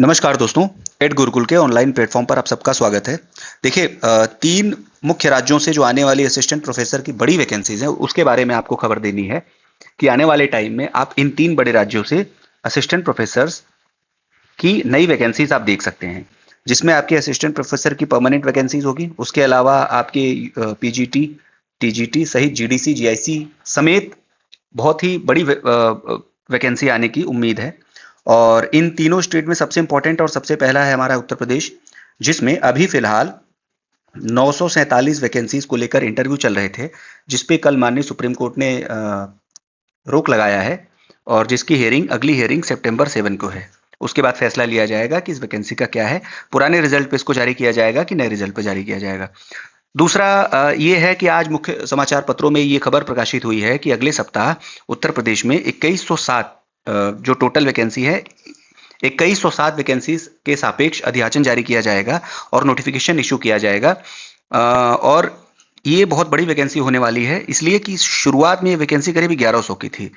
नमस्कार दोस्तों, एड गुरुकुल के ऑनलाइन प्लेटफॉर्म पर आप सबका स्वागत है। देखिए, तीन मुख्य राज्यों से जो आने वाली असिस्टेंट प्रोफेसर की बड़ी वैकेंसीज हैं उसके बारे में आपको खबर देनी है कि आने वाले टाइम में आप इन तीन बड़े राज्यों से असिस्टेंट प्रोफेसर्स की नई वैकेंसीज आप देख सकते हैं, जिसमें आपके असिस्टेंट प्रोफेसर की परमानेंट वैकेंसीज होगी। उसके अलावा आपके पीजीटी, टीजीटी सहित जीडीसी, जीआईसी समेत बहुत ही बड़ी वैकेंसी आने की उम्मीद है। और इन तीनों स्टेट में सबसे इंपॉर्टेंट और सबसे पहला है हमारा उत्तर प्रदेश, जिसमें अभी फिलहाल 947 वैकेंसीज को लेकर इंटरव्यू चल रहे थे, जिसपे कल माननीय सुप्रीम कोर्ट ने रोक लगाया है और जिसकी अगली हियरिंग सितंबर 7 को है। उसके बाद फैसला लिया जाएगा कि इस वैकेंसी का क्या है, पुराने रिजल्ट पे इसको जारी किया जाएगा कि नए रिजल्ट पे जारी किया जाएगा। दूसरा ये है कि आज मुख्य समाचार पत्रों में ये खबर प्रकाशित हुई है कि अगले सप्ताह उत्तर प्रदेश में 2107 जो टोटल वैकेंसी है 2107 वैकेंसीज के सापेक्ष अधियाचन जारी किया जाएगा और नोटिफिकेशन इशू किया जाएगा। और ये बहुत बड़ी वैकेंसी होने वाली है, इसलिए कि शुरुआत में ये वैकेंसी करीब 1100 की थी।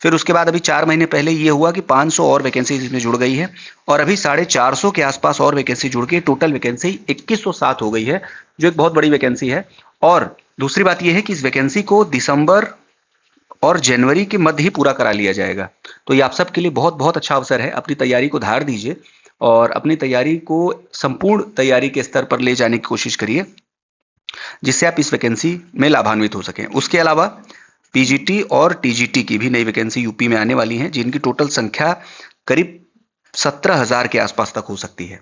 फिर उसके बाद अभी 4 महीने पहले ये हुआ कि 500 और वैकेंसी इसमें जुड़ गई है और अभी 450 के आसपास और वैकेंसी जुड़ के टोटल वैकेंसी 2107 हो गई है, जो एक बहुत बड़ी वैकेंसी है। और दूसरी बात यह है कि इस वैकेंसी को दिसंबर और जनवरी के मध्य ही पूरा करा लिया जाएगा। तो ये आप सबके लिए बहुत बहुत अच्छा अवसर है। अपनी तैयारी को धार दीजिए और अपनी तैयारी को संपूर्ण तैयारी के स्तर पर ले जाने की कोशिश करिए, जिससे आप इस वैकेंसी में लाभान्वित हो सकें। उसके अलावा पीजीटी और टीजीटी की भी नई वैकेंसी यूपी में आने वाली हैं, जिनकी टोटल संख्या करीब 17,000 के आसपास तक हो सकती है,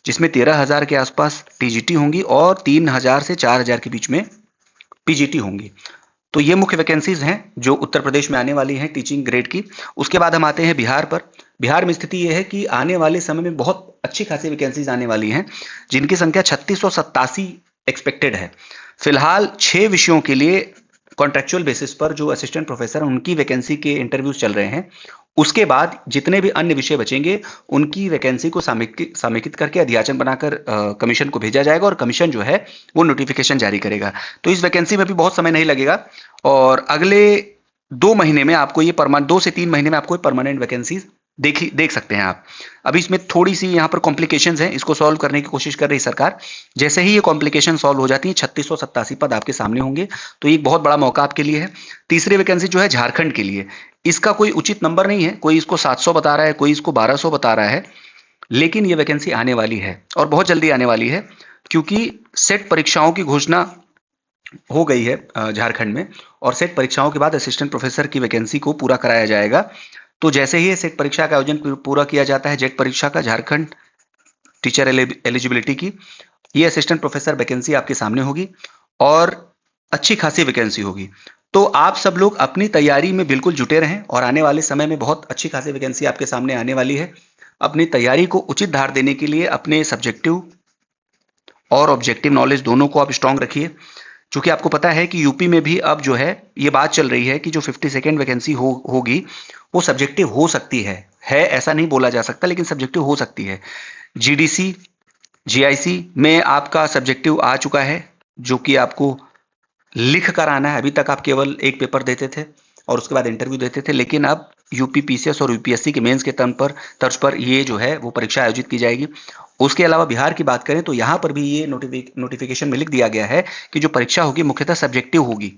जिसमें 13,000 के आसपास टीजीटी होंगी और 3,000 से 4,000 के बीच में पीजीटी होंगी। तो ये मुख्य वैकेंसीज हैं जो उत्तर प्रदेश में आने वाली हैं टीचिंग ग्रेड की। उसके बाद हम आते हैं बिहार पर। बिहार में स्थिति ये है कि आने वाले समय में बहुत अच्छी खासी वैकेंसीज आने वाली हैं, जिनकी संख्या 3687 एक्सपेक्टेड है। फिलहाल 6 विषयों के लिए कॉन्ट्रेक्चुअल बेसिस पर जो असिस्टेंट प्रोफेसर उनकी वैकेंसी के इंटरव्यूज चल रहे हैं। उसके बाद जितने भी अन्य विषय बचेंगे उनकी वैकेंसी को समेकित करके अधियाचन बनाकर कमीशन को भेजा जाएगा और कमीशन जो है वो नोटिफिकेशन जारी करेगा। तो इस वैकेंसी में भी बहुत समय नहीं लगेगा और अगले 2 महीने में आपको ये 2 से 3 महीने में आपको परमानेंट वैकेंसीज देख सकते हैं आप। अभी इसमें थोड़ी सी यहाँ पर कॉम्प्लिकेशंस हैं, इसको सॉल्व करने की कोशिश कर रही सरकार। जैसे ही ये कॉम्प्लिकेशन सॉल्व हो जाती है 3687 पद आपके सामने होंगे, तो ये एक बहुत बड़ा मौका आपके लिए है। तीसरी वैकेंसी जो है झारखंड के लिए, इसका कोई उचित नंबर नहीं है, कोई इसको 700 बता रहा है, कोई इसको 1200 बता रहा है, लेकिन ये वैकेंसी आने वाली है और बहुत जल्दी आने वाली है, क्योंकि सेट परीक्षाओं की घोषणा हो गई है झारखंड में और सेट परीक्षाओं के बाद असिस्टेंट प्रोफेसर की वैकेंसी को पूरा कराया जाएगा। तो जैसे ही सेट परीक्षा का आयोजन पूरा किया जाता है, जेट परीक्षा का, झारखंड टीचर एलिजिबिलिटी की, ये असिस्टेंट प्रोफेसर वैकेंसी आपके सामने होगी और अच्छी खासी वैकेंसी होगी। तो आप सब लोग अपनी तैयारी में बिल्कुल जुटे रहें और आने वाले समय में बहुत अच्छी खासी वैकेंसी आपके सामने आने वाली है। अपनी तैयारी को उचित धार देने के लिए अपने सब्जेक्टिव और ऑब्जेक्टिव नॉलेज दोनों को आप स्ट्रांग रखिए, क्योंकि आपको पता है कि यूपी में भी अब जो है ये बात चल रही है कि जो 52nd वैकेंसी होगी वो सब्जेक्टिव हो सकती है ऐसा नहीं बोला जा सकता, लेकिन सब्जेक्टिव हो सकती है। जीडीसी, जीआईसी में आपका सब्जेक्टिव आ चुका है, जो कि आपको लिख कर आना है। अभी तक आप केवल एक पेपर देते थे और उसके बाद इंटरव्यू देते थे, लेकिन अब यूपी पीसीएस और यूपीएससी के मेंस के तर्ज पर ये जो है वो परीक्षा आयोजित की जाएगी। उसके अलावा बिहार की बात करें तो यहाँ पर भी ये नोटिफिकेशन में लिख दिया गया है कि जो परीक्षा होगी मुख्यतः सब्जेक्टिव होगी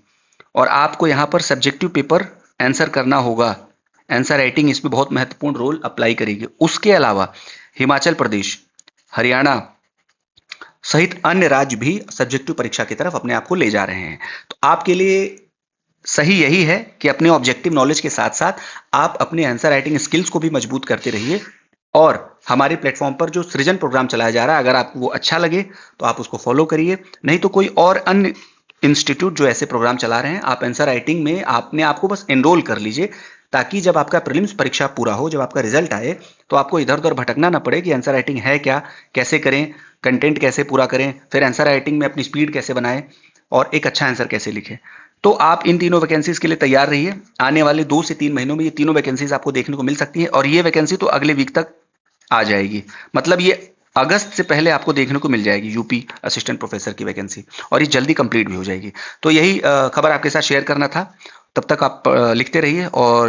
और आपको यहाँ पर सब्जेक्टिव पेपर आंसर करना होगा। आंसर राइटिंग इसमें बहुत महत्वपूर्ण रोल अप्लाई करेगी। उसके अलावा हिमाचल प्रदेश, हरियाणा सहित अन्य राज्य भी सब्जेक्टिव परीक्षा की तरफ अपने आप को ले जा रहे हैं। तो आपके लिए सही यही है कि अपने ऑब्जेक्टिव नॉलेज के साथ साथ आप अपने आंसर राइटिंग स्किल्स को भी मजबूत करते रहिए और हमारे प्लेटफॉर्म पर जो सृजन प्रोग्राम चलाया जा रहा है, अगर आपको वो अच्छा लगे तो आप उसको फॉलो करिए, नहीं तो कोई और अन्य इंस्टीट्यूट जो ऐसे प्रोग्राम चला रहे हैं, आप आंसर राइटिंग में अपने आप को बस एनरोल कर लीजिए, ताकि जब आपका प्रीलिम्स परीक्षा पूरा हो, जब आपका रिजल्ट आए, तो आपको इधर उधर भटकना ना पड़े कि आंसर राइटिंग है क्या, कैसे करें, कंटेंट कैसे पूरा करें, फिर आंसर राइटिंग में अपनी स्पीड कैसे बनाएं और एक अच्छा आंसर कैसे लिखें। तो आप इन तीनों वैकेंसीज के लिए तैयार रहिए। आने वाले 2 से 3 महीनों में ये तीनों वैकेंसीज आपको देखने को मिल सकती है और ये वैकेंसी तो अगले वीक तक आ जाएगी। मतलब ये अगस्त से पहले आपको देखने को मिल जाएगी यूपी असिस्टेंट प्रोफेसर की वैकेंसी, और ये जल्दी कंप्लीट भी हो जाएगी। तो यही खबर आपके साथ शेयर करना था। तब तक आप लिखते रहिए और